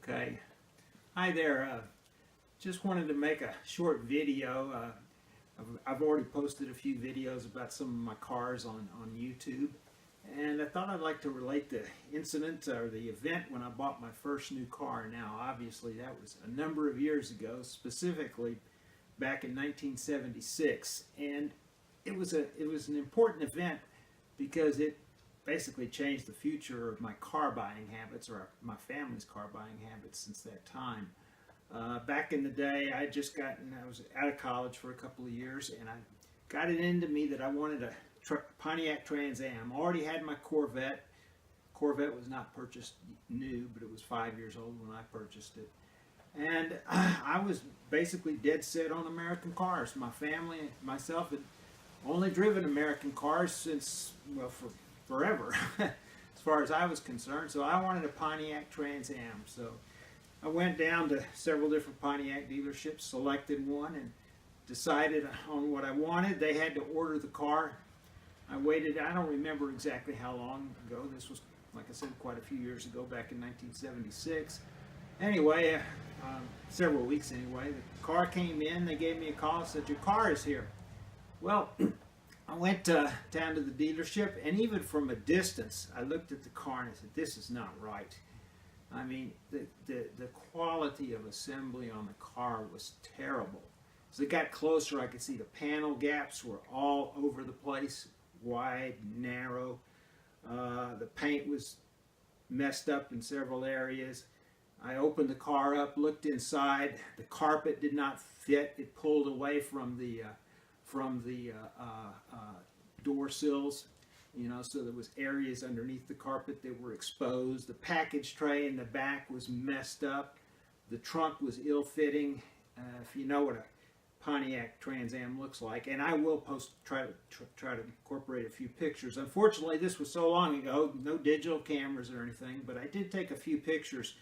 Okay. Hi there. Just wanted to make a short video. I've already posted a few videos about some of my cars on YouTube. And I thought I'd like to relate the incident or the event when I bought my first new car. Now, obviously, that was a number of years ago, specifically back in 1976. And it was an important event because it basically changed the future of my car buying habits, or my family's car buying habits since that time. Back in the day, I was out of college for a couple of years, and I got it into me that I wanted a Pontiac Trans AM. I already had my Corvette. Corvette was not purchased new, but it was 5 years old when I purchased it. And I was basically dead set on American cars. My family and myself had only driven American cars since, well, forever, as far as I was concerned. So I wanted a Pontiac Trans AM. So I went down to several different Pontiac dealerships, selected one, and decided on what I wanted. They had to order the car. I waited, I don't remember exactly how long ago. This was, like I said, quite a few years ago, back in 1976. Anyway, several weeks anyway. The car came in, they gave me a call, said, "Your car is here." Well, I went down to the dealership, and even from a distance, I looked at the car and I said, "This is not right." I mean, the quality of assembly on the car was terrible. As it got closer, I could see the panel gaps were all over the place, wide, narrow. The paint was messed up in several areas. I opened the car up, looked inside. The carpet did not fit. It pulled away from the door sills, so there was areas underneath the carpet that were exposed. The package tray in the back was messed up. The trunk was ill-fitting. If you know what a Pontiac Trans Am looks like, and I will try to incorporate a few pictures. Unfortunately, this was so long ago, no digital cameras or anything, but I did take a few pictures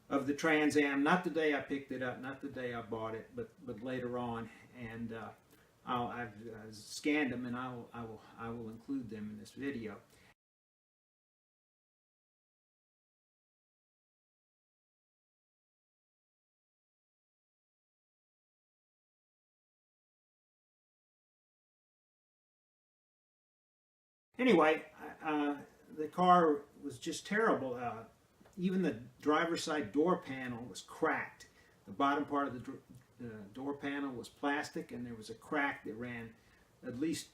of the Trans Am, not the day I picked it up, not the day I bought it, but later on, and I've scanned them, and I will include them in this video. Anyway, the car was just terrible. Even the driver's side door panel was cracked. The bottom part of the door panel was plastic, and there was a crack that ran at least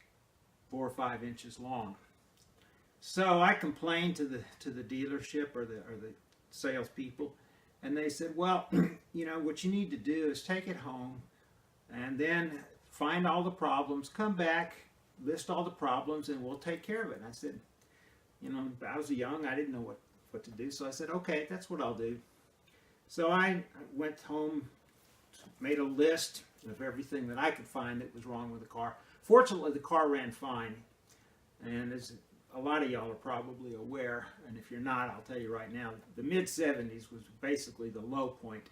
4 or 5 inches long. So I complained to the dealership or the salespeople, and they said, "Well, what you need to do is take it home, and then find all the problems, come back, list all the problems, and we'll take care of it." And I said, I was young, I didn't know what to do, so I said, "Okay, that's what I'll do." So I went home, made a list of everything that I could find that was wrong with the car. Fortunately, the car ran fine, and as a lot of y'all are probably aware, and if you're not, I'll tell you right now, the mid-70s was basically the low point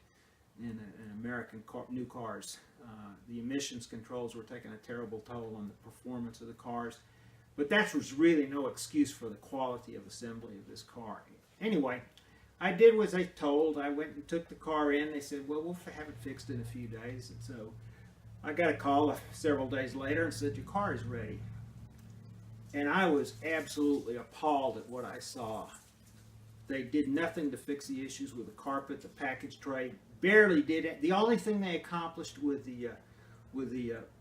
in American new cars. The emissions controls were taking a terrible toll on the performance of the cars, but that was really no excuse for the quality of assembly of this car. Anyway, I did what I told. I went and took the car in. They said, "Well, we'll have it fixed in a few days." And so I got a call several days later and said, "Your car is ready." And I was absolutely appalled at what I saw. They did nothing to fix the issues with the carpet, the package tray, barely did it. The only thing they accomplished with the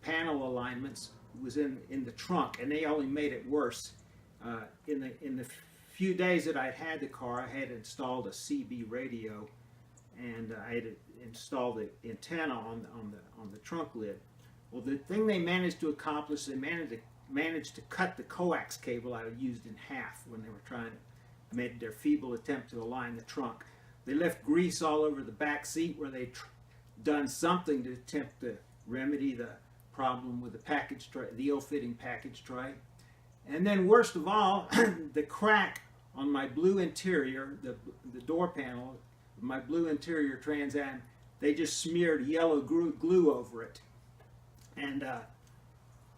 panel alignments was in the trunk, and they only made it worse. In the few days that I'd had the car, I had installed a CB radio, and I had installed the antenna on the trunk lid. Well, the thing they managed to accomplish, they managed to cut the coax cable I had used in half when they were made their feeble attempt to align the trunk. They left grease all over the back seat where they'd done something to attempt to remedy the problem with the package tray, the ill-fitting package tray. And then worst of all, the crack on my blue interior, the door panel, my blue interior Trans Am, they just smeared yellow glue over it. And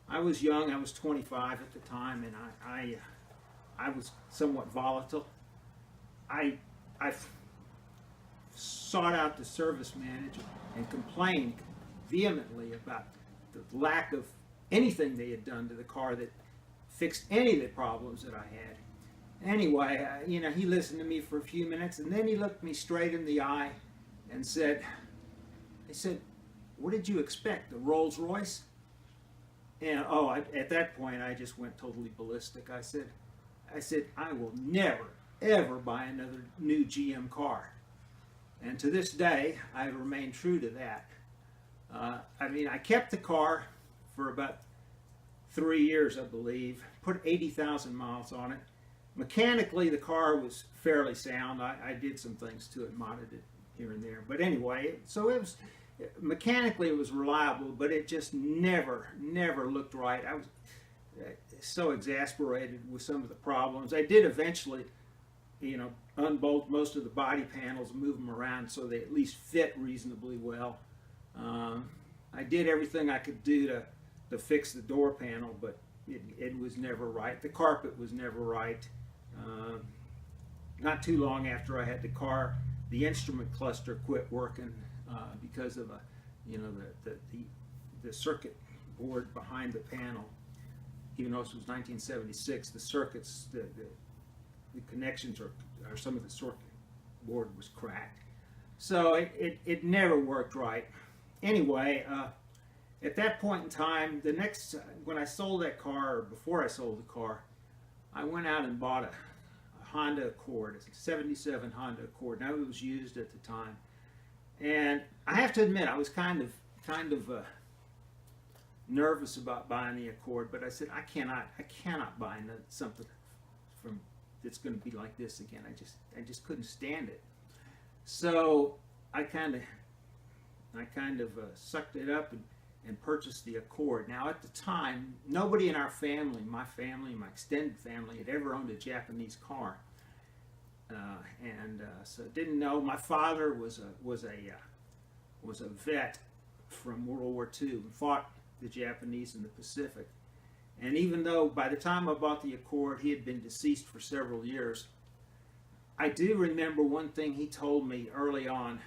I was young, I was 25 at the time, and I was somewhat volatile. I sought out the service manager and complained vehemently about the lack of anything they had done to the car that fixed any of the problems that I had. Anyway, he listened to me for a few minutes, and then he looked me straight in the eye and said, "What did you expect, a Rolls Royce?" And at that point, I just went totally ballistic. I said, "I will never, ever buy another new GM car." And to this day, I remain true to that. I kept the car for about 3 years, I believe, put 80,000 miles on it. Mechanically, the car was fairly sound. I did some things to it, modded it here and there. But anyway, so it was, mechanically it was reliable, but it just never looked right. I was so exasperated with some of the problems. I did eventually, unbolt most of the body panels, move them around so they at least fit reasonably well. I did everything I could do to fix the door panel, but it was never right. The carpet was never right. Not too long after I had the car, the instrument cluster quit working because of the circuit board behind the panel. Even though this was 1976, the circuits, the connections or some of the circuit board was cracked. So it never worked right. Anyway, at that point in time, when I sold that car, or before I sold the car, I went out and bought a Honda Accord, a 77 Honda Accord. Now, it was used at the time. And I have to admit, I was kind of nervous about buying the Accord, but I said, I cannot buy something that's going to be like this again. I just couldn't stand it. So I kind of sucked it up and purchased the Accord. Now, at the time, nobody in our family, my extended family, had ever owned a Japanese car, so didn't know. My father was a vet from World War II and fought the Japanese in the Pacific. And even though by the time I bought the Accord, he had been deceased for several years, I do remember one thing he told me early on,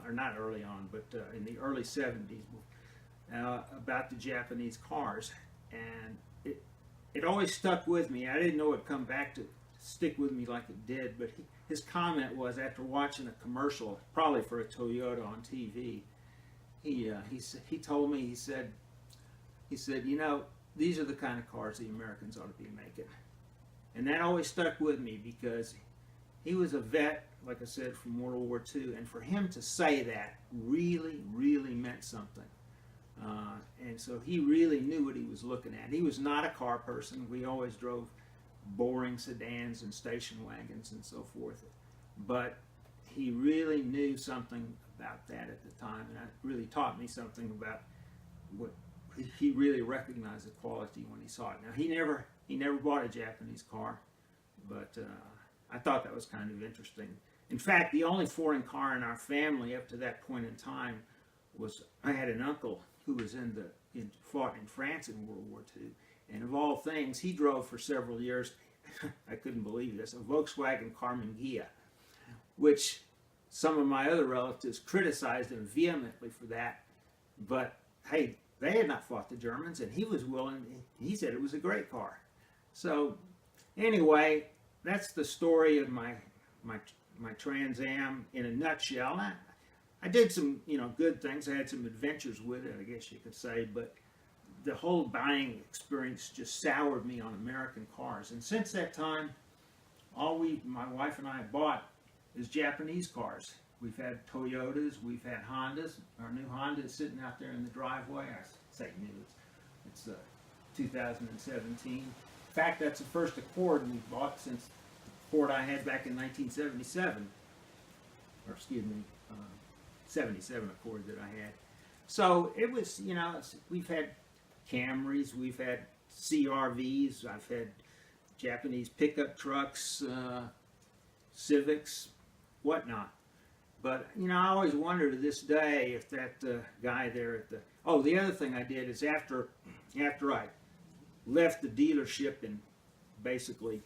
or not early on, but in the early 70s, about the Japanese cars. And it always stuck with me. I didn't know it would come back to stick with me like it did, but his comment was, after watching a commercial, probably for a Toyota on TV, he told me, he said, these are the kind of cars the Americans ought to be making. And that always stuck with me, because he was a vet, like I said, from World War II, and for him to say that really meant something. And so he really knew what he was looking at. He was not a car person. We always drove boring sedans and station wagons and so forth. But he really knew something about that at the time, and it really taught me something about what he really recognized the quality when he saw it. Now, he never bought a Japanese car, but I thought that was kind of interesting. In fact, the only foreign car in our family up to that point in time was, I had an uncle who was fought in France in World War II, and of all things, he drove for several years, I couldn't believe this, a Volkswagen Carmanguia, which some of my other relatives criticized him vehemently for that, but hey, they had not fought the Germans, and he was willing, he said it was a great car. So anyway, that's the story of my Trans Am in a nutshell. I did some, good things. I had some adventures with it, I guess you could say, but the whole buying experience just soured me on American cars. And since that time, my wife and I bought is Japanese cars. We've had Toyotas, we've had Hondas. Our new Honda is sitting out there in the driveway. I say new, it's 2017. In fact, that's the first Accord we bought since the Ford I had back in 1977. Or excuse me, 77 Accord that I had. So it was, we've had Camrys, we've had CRVs, I've had Japanese pickup trucks, Civics, whatnot. But, I always wonder to this day if that guy there at the other thing I did is after I left the dealership and basically,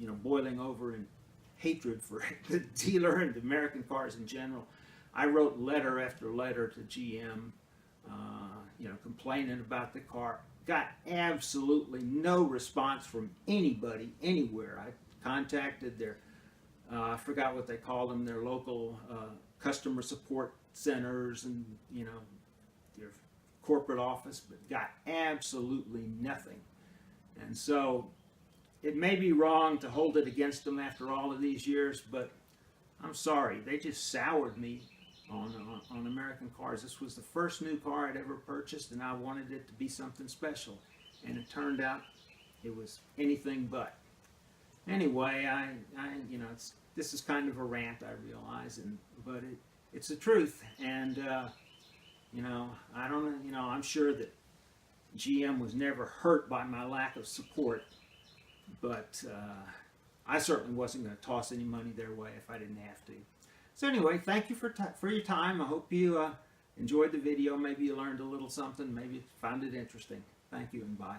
boiling over in hatred for the dealer and American cars in general. I wrote letter after letter to GM, complaining about the car. Got absolutely no response from anybody anywhere. I contacted their, I forgot what they called them, their local customer support centers and, their corporate office, but got absolutely nothing. And so it may be wrong to hold it against them after all of these years, but I'm sorry, they just soured me on American cars. This was the first new car I'd ever purchased, and I wanted it to be something special, and it turned out it was anything but. Anyway, this is kind of a rant, I realize, but it's the truth, and I don't know, I'm sure that GM was never hurt by my lack of support, but I certainly wasn't going to toss any money their way if I didn't have to. So anyway, thank you for your time. I hope you enjoyed the video. Maybe you learned a little something. Maybe you found it interesting. Thank you and bye.